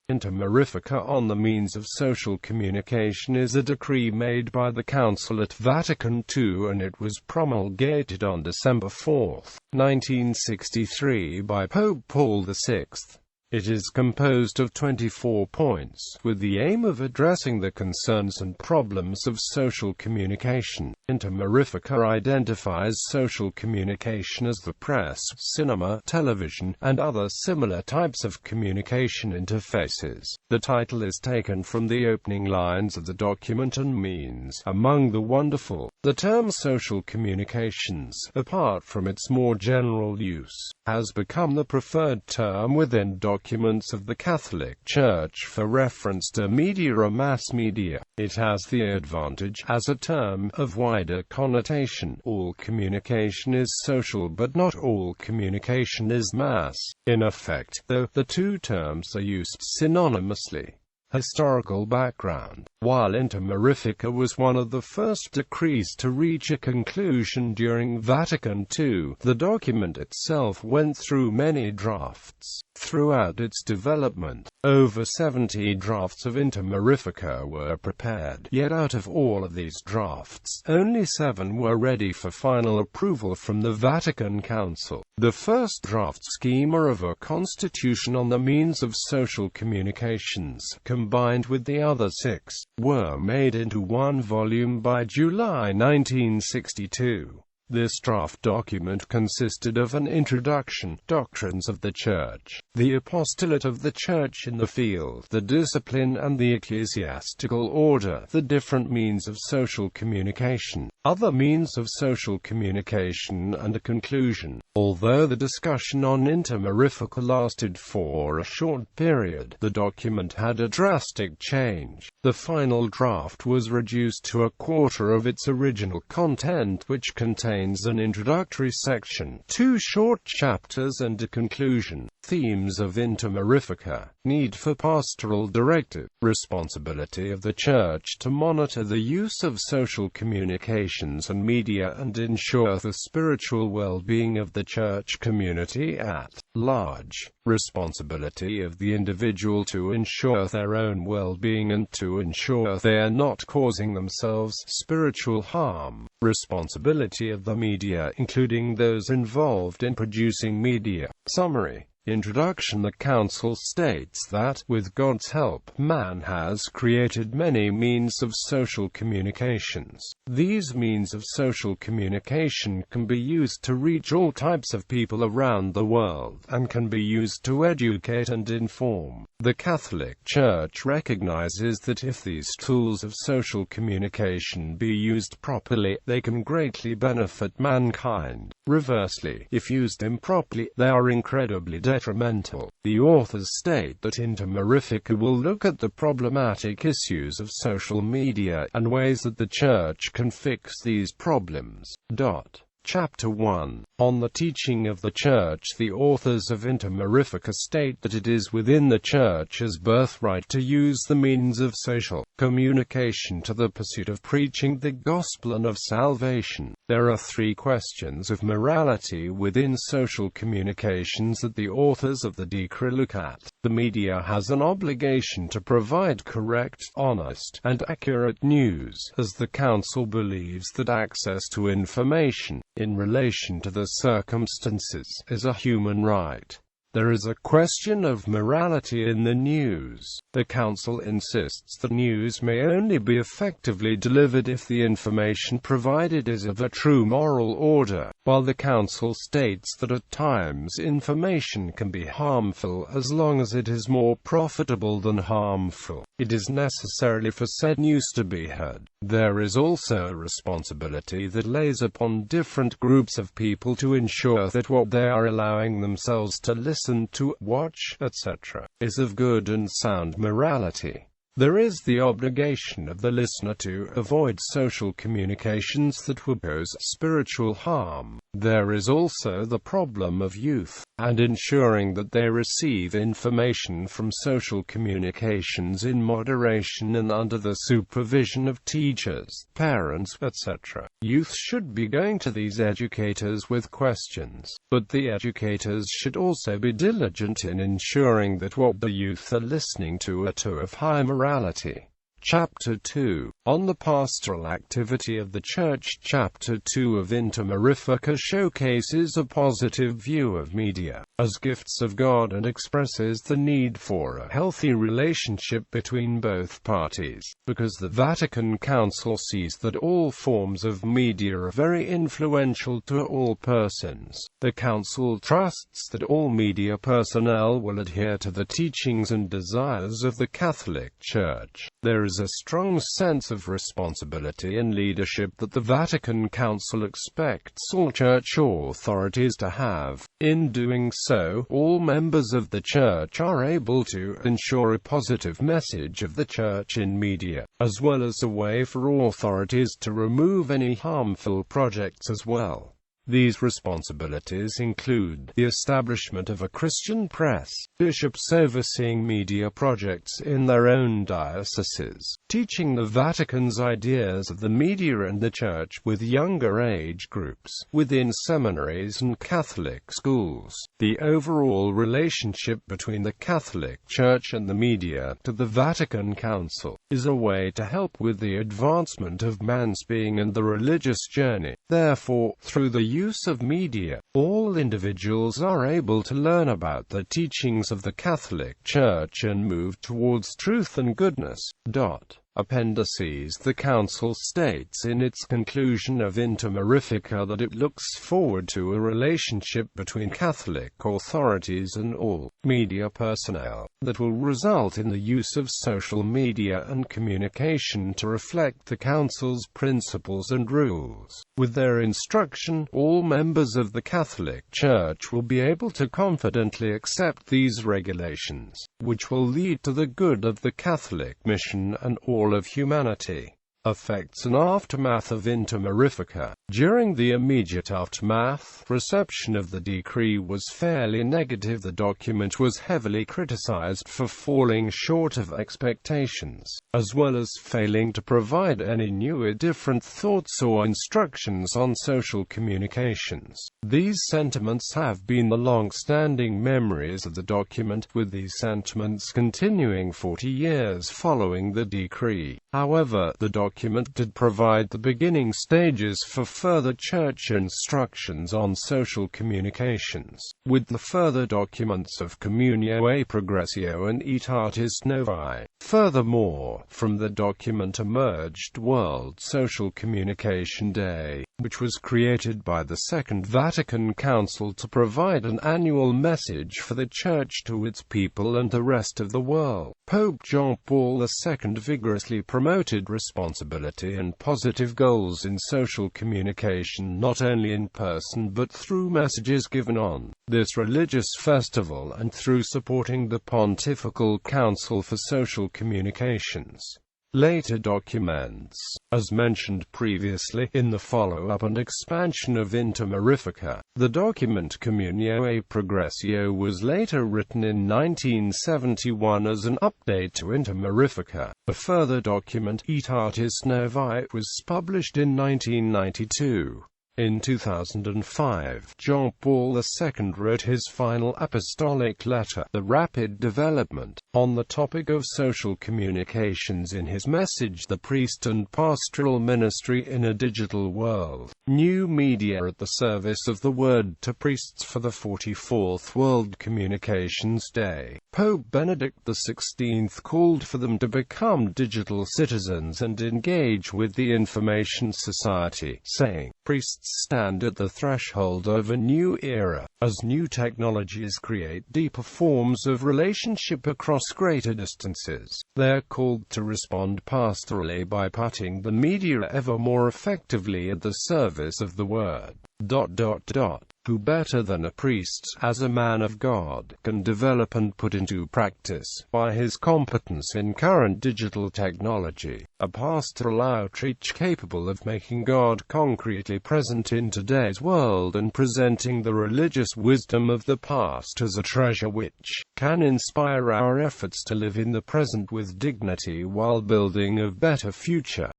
Inter mirifica on the means of social communication is a decree made by the Council at Vatican II, and it was promulgated on December 4, 1963 by Pope Paul VI. It is composed of 24 points, with the aim of addressing the concerns and problems of social communication. Inter mirifica identifies social communication as the press, cinema, television, and other similar types of communication interfaces. The title is taken from the opening lines of the document and means, "Among the wonderful." The term social communications, apart from its more general use, has become the preferred term within documents of the Catholic Church for reference to media or mass media. It has the advantage, as a term, of wider connotation. All communication is social, but not all communication is mass. In effect, though, the two terms are used synonymously. Historical background. While Inter mirifica was one of the first decrees to reach a conclusion during Vatican II, the document itself went through many drafts. Throughout its development, over 70 drafts of Inter mirifica were prepared, yet out of all of these drafts, only 7 were ready for final approval from the Vatican Council. The first draft schema of a constitution on the means of social communications, combined with the other 6, were made into one volume by July 1962. This draft document consisted of an introduction, doctrines of the Church, the apostolate of the Church in the field, the discipline and the ecclesiastical order, the different means of social communication, other means of social communication, and a conclusion. Although the discussion on Inter mirifica lasted for a short period, the document had a drastic change. The final draft was reduced to a quarter of its original content, which contains an introductory section, 2 short chapters and a conclusion. Themes of Inter mirifica: need for pastoral directive, responsibility of the Church to monitor the use of social communications and media and ensure the spiritual well-being of the Church community at large, responsibility of the individual to ensure their own well-being and to ensure they are not causing themselves spiritual harm, responsibility of the media, including those involved in producing media. Summary. Introduction. The Council states that, with God's help, man has created many means of social communications. These means of social communication can be used to reach all types of people around the world, and can be used to educate and inform. The Catholic Church recognizes that if these tools of social communication be used properly, they can greatly benefit mankind. Reversely, if used improperly, they are incredibly detrimental. The authors state that Inter mirifica will look at the problematic issues of social media, and ways that the Church can fix these problems. Chapter 1. On the teaching of the Church. The authors of Inter mirifica state that it is within the Church's birthright to use the means of social communication to the pursuit of preaching the gospel and of salvation. There are 3 questions of morality within social communications that the authors of the decree look at. The media has an obligation to provide correct, honest, and accurate news, as the Council believes that access to information, in relation to the circumstances, is a human right. There is a question of morality in the news. The Council insists that news may only be effectively delivered if the information provided is of a true moral order, while the Council states that at times information can be harmful as long as it is more profitable than harmful. It is necessary for said news to be heard. There is also a responsibility that lays upon different groups of people to ensure that what they are allowing themselves to listen to, watch, etc., is of good and sound morality. There is the obligation of the listener to avoid social communications that would cause spiritual harm. There is also the problem of youth, and ensuring that they receive information from social communications in moderation and under the supervision of teachers, parents, etc. Youth should be going to these educators with questions, but the educators should also be diligent in ensuring that what the youth are listening to are of high morality. Chapter 2. On the pastoral activity of the Church. Chapter 2 of Inter Mirifica showcases a positive view of media as gifts of God and expresses the need for a healthy relationship between both parties, because the Vatican Council sees that all forms of media are very influential to all persons. The Council trusts that all media personnel will adhere to the teachings and desires of the Catholic Church. There is a strong sense of responsibility and leadership that the Vatican Council expects all church authorities to have. In doing so, all members of the Church are able to ensure a positive message of the Church in media, as well as a way for authorities to remove any harmful projects as well. These responsibilities include the establishment of a Christian press, bishops overseeing media projects in their own dioceses, teaching the Vatican's ideas of the media and the Church with younger age groups, within seminaries and Catholic schools. The overall relationship between the Catholic Church and the media to the Vatican Council is a way to help with the advancement of man's being and the religious journey. Therefore, through the use of media, all individuals are able to learn about the teachings of the Catholic Church and move towards truth and goodness. Appendices. The Council states in its conclusion of Inter Mirifica that it looks forward to a relationship between Catholic authorities and all media personnel that will result in the use of social media and communication to reflect the Council's principles and rules. With their instruction, all members of the Catholic Church will be able to confidently accept these regulations, which will lead to the good of the Catholic mission and all of humanity. Effects and aftermath of Inter Mirifica. During the immediate aftermath, reception of the decree was fairly negative. The document was heavily criticized for falling short of expectations, as well as failing to provide any new or different thoughts or instructions on social communications. These sentiments have been the long-standing memories of the document, with these sentiments continuing 40 years following the decree. However, the document did provide the beginning stages for further church instructions on social communications, with the further documents of Communio e Progressio and Aetatis Novae. Furthermore, from the document emerged World Social Communication Day, which was created by the Second Vatican Council to provide an annual message for the Church to its people and the rest of the world. Pope John Paul II vigorously promoted responsibility and positive goals in social communication, not only in person but through messages given on this religious festival and through supporting the Pontifical Council for Social Communications. Later documents. As mentioned previously, in the follow-up and expansion of Inter Mirifica, the document Communio e Progressio was later written in 1971 as an update to Inter Mirifica. A further document, Aetatis Novae, was published in 1992. In 2005, John Paul II wrote his final apostolic letter, The Rapid Development, on the topic of social communications in his message The Priest and Pastoral Ministry in a Digital World. New media at the service of the Word to priests for the 44th World Communications Day. Pope Benedict XVI called for them to become digital citizens and engage with the information society, saying, priests stand at the threshold of a new era, as new technologies create deeper forms of relationship across greater distances. They are called to respond pastorally by putting the media ever more effectively at the service of the Word. who better than a priest, as a man of God, can develop and put into practice, by his competence in current digital technology, a pastoral outreach capable of making God concretely present in today's world and presenting the religious wisdom of the past as a treasure which can inspire our efforts to live in the present with dignity while building a better future.